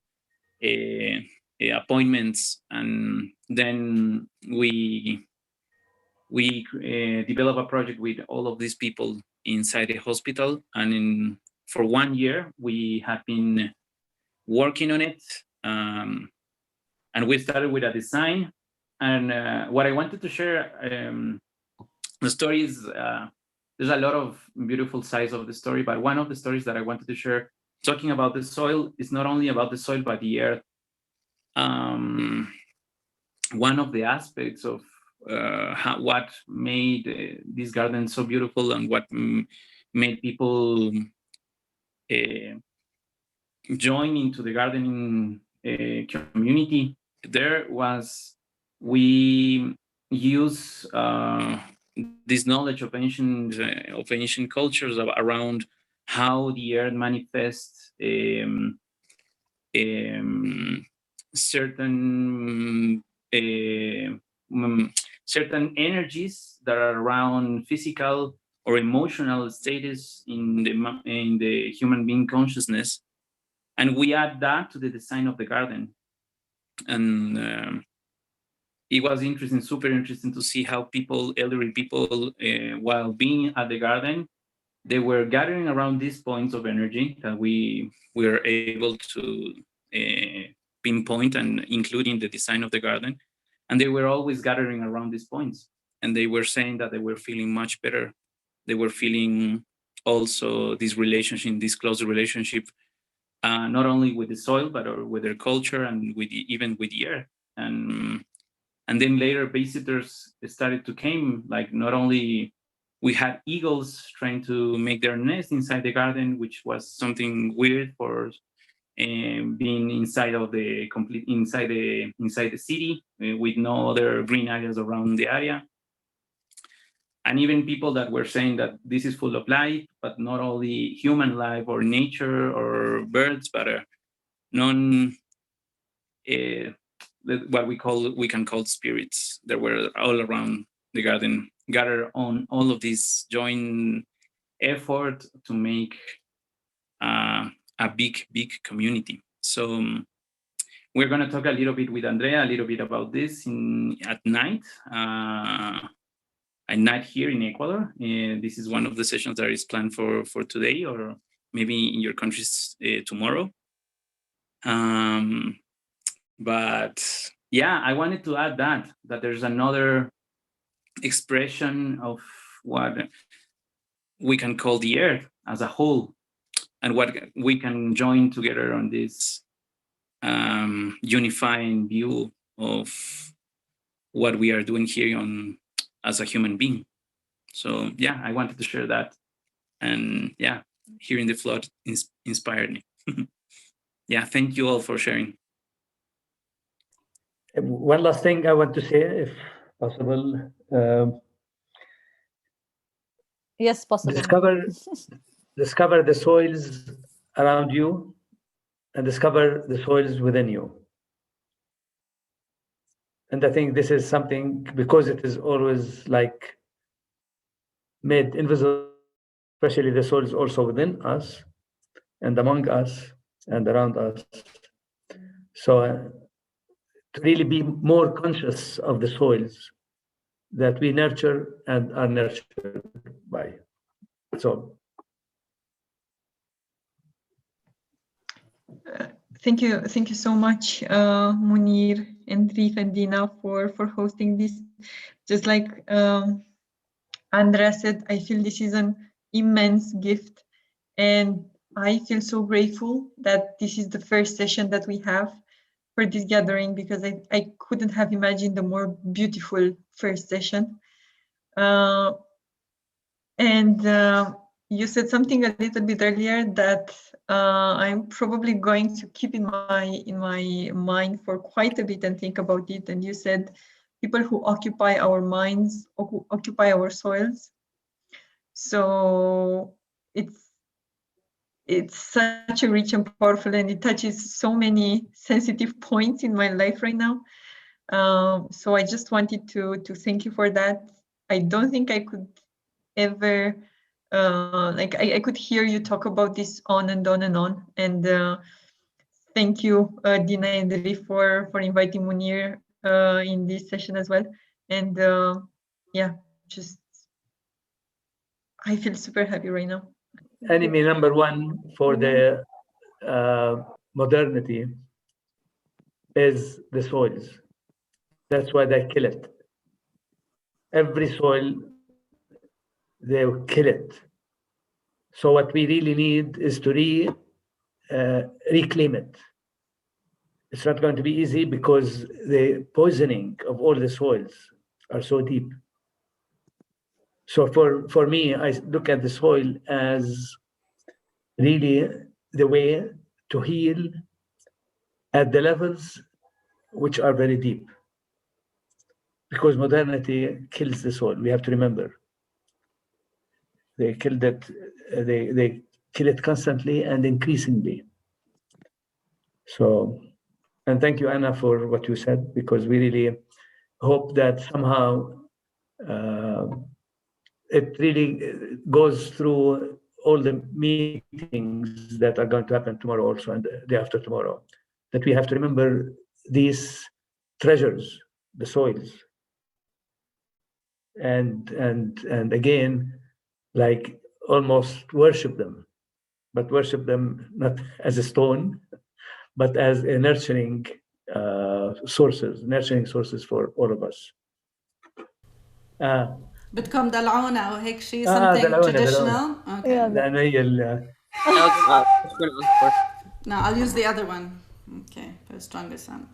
appointments, and then we develop a project with all of these people inside the hospital, and for 1 year we have been working on it, and we started with a design. And what I wanted to share, the story is, there's a lot of beautiful sides of the story, but one of the stories that I wanted to share, talking about the soil, is not only about the soil, but the earth. One of the aspects of what made this garden so beautiful and what made people join into the gardening community there was we use this knowledge of ancient cultures around how the earth manifests certain certain energies that are around physical or emotional status in the human being consciousness, and we add that to the design of the garden. And it was interesting, super interesting to see how elderly people, while being at the garden, they were gathering around these points of energy that we were able to pinpoint and include in the design of the garden. And they were always gathering around these points. And they were saying that they were feeling much better. They were feeling also this relationship, this close relationship, not only with the soil, but with their culture and even with the earth. And then later visitors started to come, like not only we had eagles trying to make their nest inside the garden, which was something weird for being inside the city with no other green areas around the area. And even people that were saying that this is full of life, but not only human life or nature or birds, but what we can call spirits that were all around the garden, gather on all of this joint effort to make a big community. So we're going to talk a little bit with Andrea a little bit about this at night here in Ecuador. This is one of the sessions that is planned for today, or maybe in your countries tomorrow. But yeah, I wanted to add that there's another expression of what we can call the earth as a whole, and what we can join together on this unifying view of what we are doing here as a human being. So yeah, I wanted to share that, and yeah, hearing the flood inspired me. Yeah, thank you all for sharing. One last thing I want to say, if possible. Yes, possible. Discover the soils around you and discover the soils within you. And I think this is something, because it is always like made invisible, especially the soils also within us and among us and around us. So to really be more conscious of the soils that we nurture and are nurtured by. So thank you so much, Munir and Reef and Dina for hosting this. Just like Andrea said, I feel this is an immense gift, and I feel so grateful that this is the first session that we have for this gathering, because I couldn't have imagined a more beautiful first session. You said something a little bit earlier that I'm probably going to keep in my mind for quite a bit and think about it. And you said people who occupy our minds or who occupy our soils. So it's such a rich and powerful, and it touches so many sensitive points in my life right now. So I just wanted to thank you for that. I don't think I could ever I could hear you talk about this on and on and on. And thank you, Dina and Reef, for inviting Munir in this session as well. And yeah, just I feel super happy right now. Enemy number one for the modernity is the soils. That's why they kill it. Every soil, they will kill it. So what we really need is to reclaim it. It's not going to be easy because the poisoning of all the soils are so deep. So for me, I look at the soil as really the way to heal at the levels which are very deep. Because modernity kills the soil. We have to remember. They killed it. They kill it constantly and increasingly. So, and thank you, Anna, for what you said, because we really hope that somehow it really goes through all the meetings that are going to happen tomorrow also and the day after tomorrow, that we have to remember these treasures, the soils. And again, like almost worship them, but worship them not as a stone, but as a nurturing sources for all of us. بدكم دلعونا أو هيك شيء something traditional? Okay. No, I'll use the other one. Okay, for the strongest sound.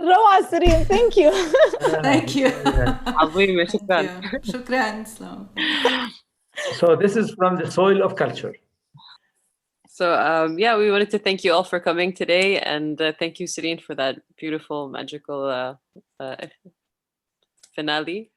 روعة سيرين, thank you. Thank you. عظيمة, شكرا. شكرا سلام. So this is from the soil of culture. So yeah, we wanted to thank you all for coming today, and thank you, Sireen, for that beautiful, magical finale.